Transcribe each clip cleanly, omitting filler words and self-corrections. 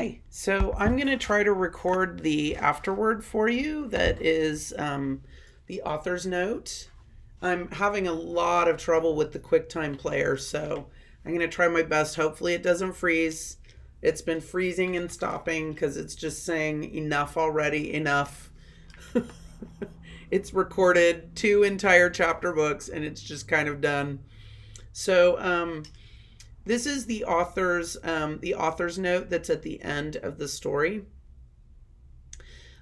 Hi. So I'm going to try to record the afterword for you that is the author's note. I'm having a lot of trouble with the QuickTime player, so I'm going to try my best. Hopefully, it doesn't freeze. It's been freezing and stopping because it's just saying enough already, enough. It's recorded 2 entire chapter books and it's just kind of done. So, this is the author's note that's at the end of the story.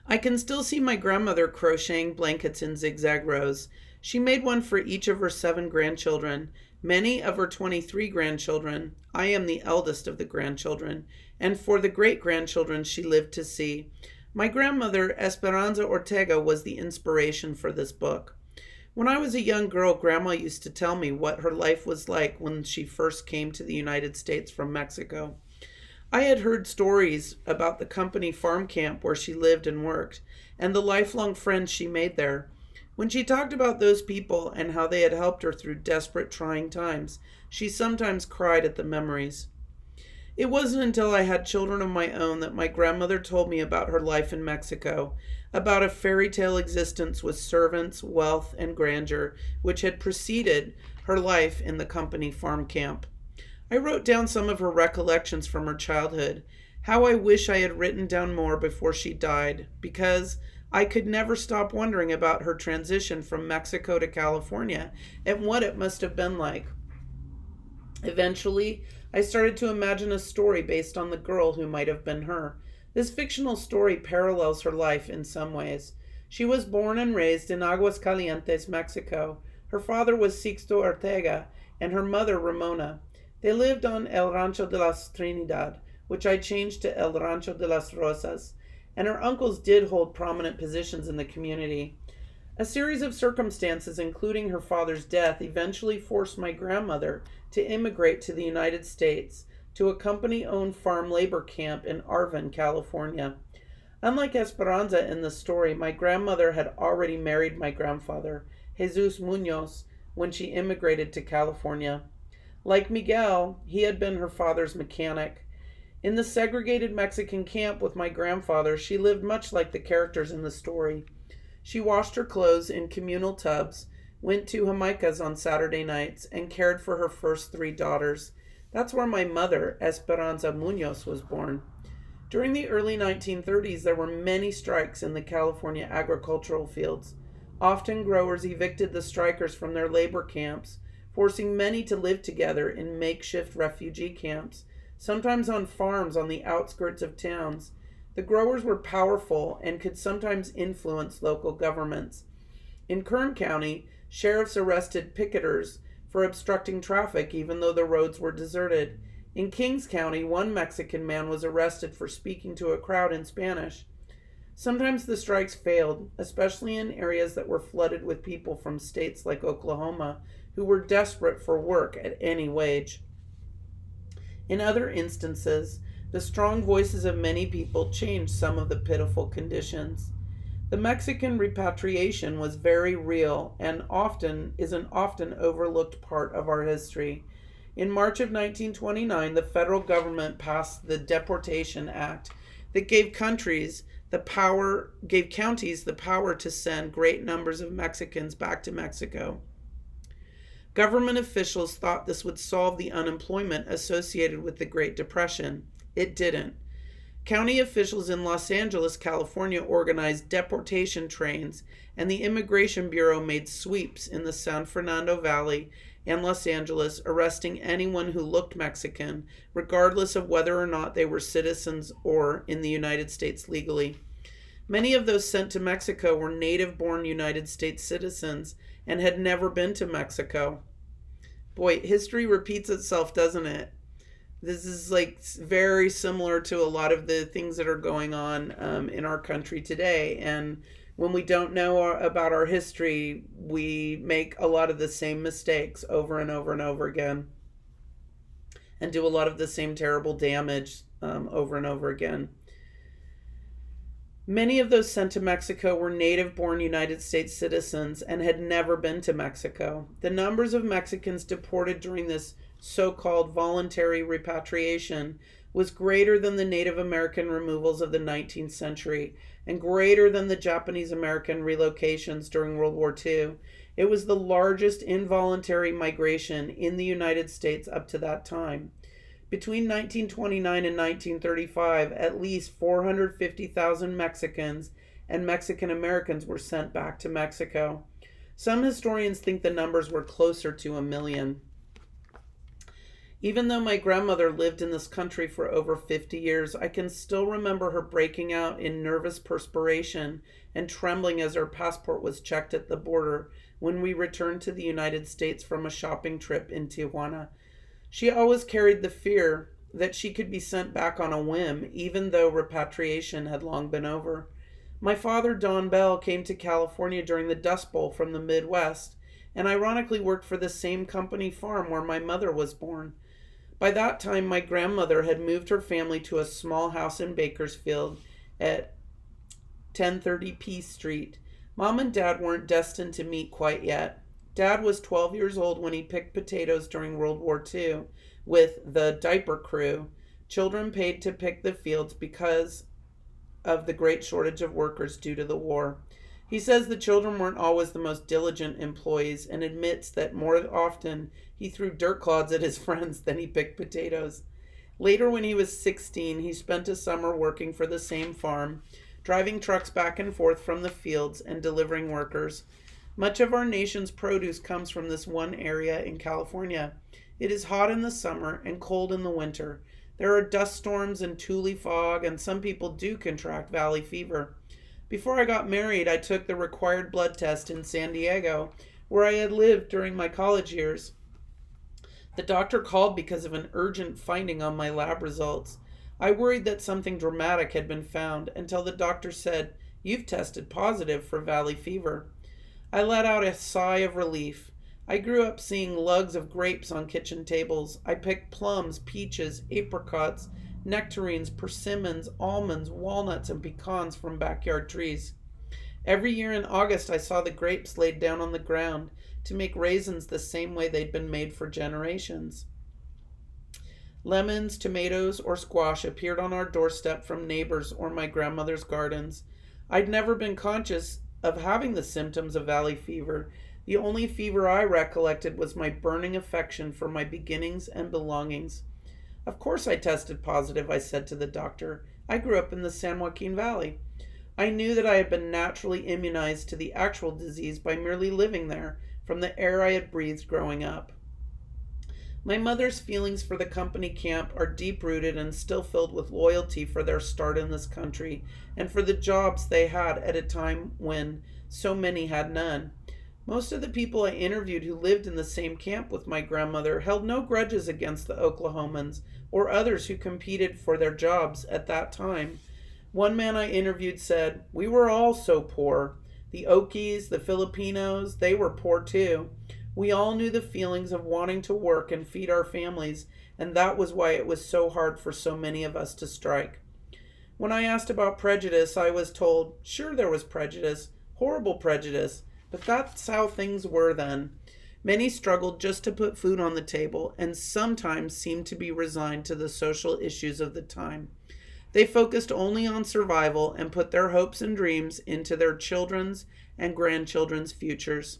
I can still see my grandmother crocheting blankets in zigzag rows. She made one for each of her 7 grandchildren, many of her 23 grandchildren. I am the eldest of the grandchildren, and for the great grandchildren she lived to see. My grandmother, Esperanza Ortega, was the inspiration for this book. When I was a young girl, Grandma used to tell me what her life was like when she first came to the United States from Mexico. I had heard stories about the company farm camp where she lived and worked, and the lifelong friends she made there. When she talked about those people and how they had helped her through desperate, trying times, she sometimes cried at the memories. It wasn't until I had children of my own that my grandmother told me about her life in Mexico, about a fairy tale existence with servants, wealth, and grandeur, which had preceded her life in the company farm camp. I wrote down some of her recollections from her childhood. How I wish I had written down more before she died, because I could never stop wondering about her transition from Mexico to California and what it must have been like. Eventually, I started to imagine a story based on the girl who might have been her. This fictional story parallels her life in some ways. She was born and raised in Aguascalientes, Mexico. Her father was Sixto Ortega and her mother Ramona. They lived on El Rancho de las Trinidad, which I changed to El Rancho de las Rosas, and her uncles did hold prominent positions in the community. A series of circumstances, including her father's death, eventually forced my grandmother to immigrate to the United States to a company-owned farm labor camp in Arvin, California. Unlike Esperanza in the story, my grandmother had already married my grandfather, Jesus Munoz, when she immigrated to California. Like Miguel, he had been her father's mechanic. In the segregated Mexican camp with my grandfather, she lived much like the characters in the story. She washed her clothes in communal tubs, went to Jamaicas on Saturday nights, and cared for her first 3 daughters. That's where my mother, Esperanza Munoz, was born. During the early 1930s, there were many strikes in the California agricultural fields. Often growers evicted the strikers from their labor camps, forcing many to live together in makeshift refugee camps, sometimes on farms on the outskirts of towns. The growers were powerful and could sometimes influence local governments. In Kern County, sheriffs arrested picketers for obstructing traffic even though the roads were deserted. In Kings County, one Mexican man was arrested for speaking to a crowd in Spanish. Sometimes the strikes failed, especially in areas that were flooded with people from states like Oklahoma who were desperate for work at any wage. In other instances, the strong voices of many people changed some of the pitiful conditions. The Mexican repatriation was very real and often is an often overlooked part of our history. In March of 1929, the federal government passed the Deportation Act that gave counties the power to send great numbers of Mexicans back to Mexico. Government officials thought this would solve the unemployment associated with the Great Depression. It didn't. County officials in Los Angeles, California organized deportation trains, and the Immigration Bureau made sweeps in the San Fernando Valley and Los Angeles, arresting anyone who looked Mexican, regardless of whether or not they were citizens or in the United States legally. Many of those sent to Mexico were native-born United States citizens and had never been to Mexico. Boy, history repeats itself, doesn't it? This is like very similar to a lot of the things that are going on in our country today. And when we don't know about our history, we make a lot of the same mistakes over and over and over again and do a lot of the same terrible damage over and over again. Many of those sent to Mexico were native-born United States citizens and had never been to Mexico. The numbers of Mexicans deported during this so-called voluntary repatriation was greater than the Native American removals of the 19th century and greater than the Japanese American relocations during World War II. It was the largest involuntary migration in the United States up to that time. Between 1929 and 1935, at least 450,000 Mexicans and Mexican Americans were sent back to Mexico. Some historians think the numbers were closer to 1 million. Even though my grandmother lived in this country for over 50 years, I can still remember her breaking out in nervous perspiration and trembling as her passport was checked at the border when we returned to the United States from a shopping trip in Tijuana. She always carried the fear that she could be sent back on a whim, even though repatriation had long been over. My father, Don Bell, came to California during the Dust Bowl from the Midwest, and ironically worked for the same company farm where my mother was born. By that time, my grandmother had moved her family to a small house in Bakersfield at 1030 P Street. Mom and Dad weren't destined to meet quite yet. Dad was 12 years old when he picked potatoes during World War II with the diaper crew. Children paid to pick the fields because of the great shortage of workers due to the war. He says the children weren't always the most diligent employees and admits that more often he threw dirt clods at his friends than he picked potatoes. Later, when he was 16, he spent a summer working for the same farm, driving trucks back and forth from the fields and delivering workers. Much of our nation's produce comes from this one area in California. It is hot in the summer and cold in the winter. There are dust storms and tule fog, and some people do contract valley fever. Before I got married, I took the required blood test in San Diego, where I had lived during my college years. The doctor called because of an urgent finding on my lab results. I worried that something dramatic had been found until the doctor said, "You've tested positive for valley fever." I let out a sigh of relief. I grew up seeing lugs of grapes on kitchen tables. I picked plums, peaches, apricots, nectarines, persimmons, almonds, walnuts, and pecans from backyard trees. Every year in August, I saw the grapes laid down on the ground to make raisins the same way they'd been made for generations. Lemons, tomatoes, or squash appeared on our doorstep from neighbors or my grandmother's gardens. I'd never been conscious of having the symptoms of valley fever. The only fever I recollected was my burning affection for my beginnings and belongings. "Of course I tested positive," I said to the doctor. "I grew up in the San Joaquin Valley." I knew that I had been naturally immunized to the actual disease by merely living there, from the air I had breathed growing up. My mother's feelings for the company camp are deep-rooted and still filled with loyalty for their start in this country and for the jobs they had at a time when so many had none. Most of the people I interviewed who lived in the same camp with my grandmother held no grudges against the Oklahomans or others who competed for their jobs at that time. One man I interviewed said, "We were all so poor. The Okies, the Filipinos, they were poor too. We all knew the feelings of wanting to work and feed our families, and that was why it was so hard for so many of us to strike." When I asked about prejudice, I was told, sure there was prejudice, horrible prejudice, but that's how things were then. Many struggled just to put food on the table and sometimes seemed to be resigned to the social issues of the time. They focused only on survival and put their hopes and dreams into their children's and grandchildren's futures.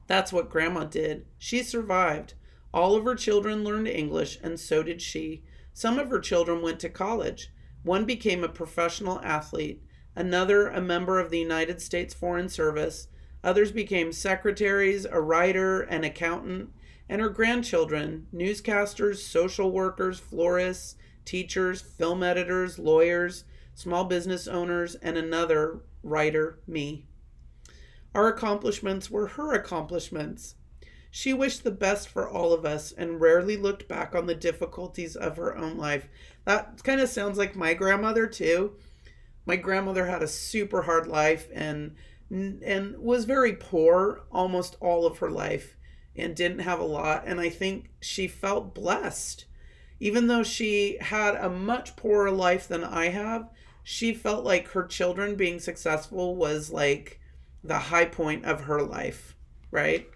That's what Grandma did. She survived. All of her children learned English, and so did she. Some of her children went to college. One became a professional athlete, another a member of the United States Foreign Service. Others became secretaries, a writer, an accountant, and her grandchildren, newscasters, social workers, florists, teachers, film editors, lawyers, small business owners, and another writer, me. Our accomplishments were her accomplishments. She wished the best for all of us and rarely looked back on the difficulties of her own life. That kind of sounds like my grandmother too. My grandmother had a super hard life and was very poor almost all of her life and didn't have a lot. And I think she felt blessed. Even though she had a much poorer life than I have, she felt like her children being successful was like the high point of her life, right?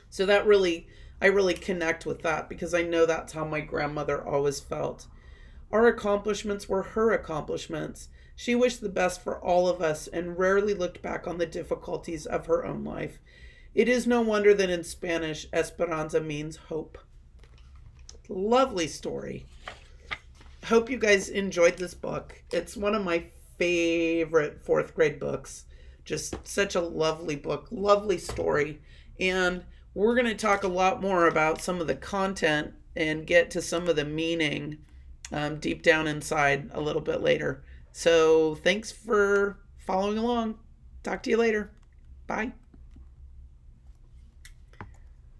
So that really, I really connect with that because I know that's how my grandmother always felt. Our accomplishments were her accomplishments. She wished the best for all of us and rarely looked back on the difficulties of her own life. It is no wonder that in Spanish, Esperanza means hope. Lovely story. Hope you guys enjoyed this book. It's one of my favorite fourth grade books. Just such a lovely book, lovely story. And we're going to talk a lot more about some of the content and get to some of the meaning deep down inside a little bit later. So thanks for following along. Talk to you later. Bye.